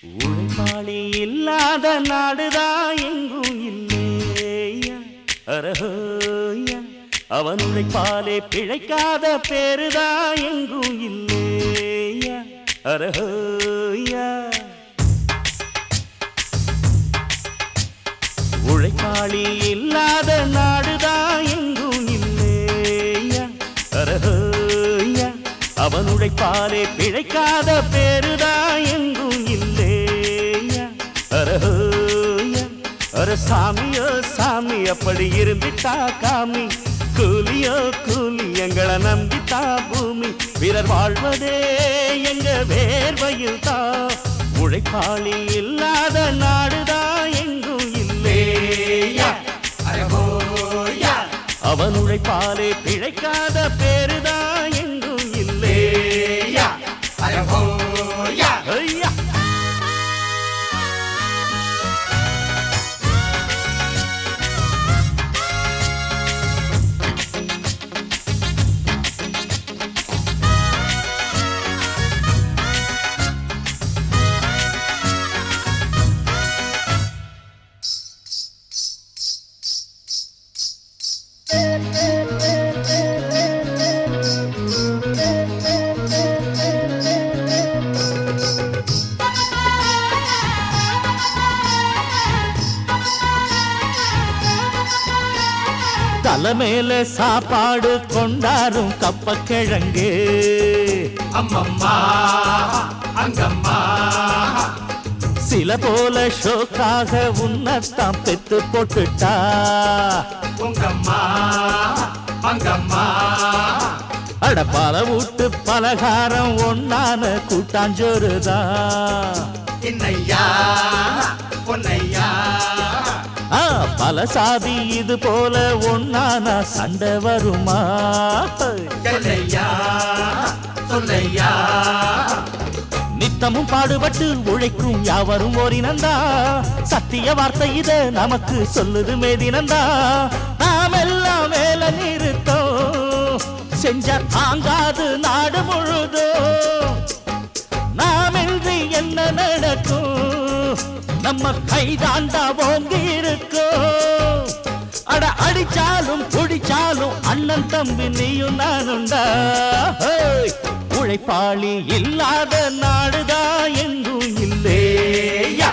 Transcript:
உழைப்பாளி இல்லாத நாடுதான் எங்கும் இல்லையா அரஹோயா அவன் உழைப்பாலே பிழைக்காத பேருதான் எங்கும் இல்லையா அரஹோயா உழைப்பாளி இல்லாத நாடுதான் எங்கும் இல்லையா அரஹோயா அவன் உழைப்பாலே பிழைக்காத பேருதான் எங்கும் இல்லையா அரஹோயா அர சாமியோ சாமி அப்படி இருந்துட்டா காமி கூலியோ கூலி எங்களை நம்பித்தா பூமி பிறர் வாழ்வதே எங்க வேர்வையில் தான் உழைப்பாளி இல்லாத நாடுதான் எங்கும் இல்லையா அவன் உழைப்பாலே பிழைக்காத பேருதான் எங்கும் இல்லையா ஐயா தலைமையில சாப்பாடு கொண்டாரும் கப்பக்கிழங்கு அம்மம்மா அங்கம்மா சில போல ஷோக்காக உன்னத்தான் பெத்து போட்டுட்டா உங்கம்மா அங்கம்மா அட பல வீட்டு பலகாரம் ஒன்னான கூட்டாஞ்சோறுதான் இன்னையா பொன்னையா பல சாதி இது போல ஒன்னான சண்டை வருமா சொல்லையா சொல்லையா நித்தமும் பாடுபட்டு உழைக்கும் யாவரும் ஓரினந்தா சத்திய வார்த்தை இத நமக்கு சொல்லுது மேதினந்தா நாம் எல்லாம் வேலை நிறுத்தோம் செஞ்ச தாங்காது நாடு முழுதோ நாமின்றி என்ன நடக்கும் நம்ம கைதாண்டா ஓங்கி இருக்கும் அட அடிச்சாலும் குடிச்சாலும் அண்ணன் தம்பி நீயும் நானுண்டா உழைப்பாளி இல்லாத நாடுதான் எங்கும் இல்லையா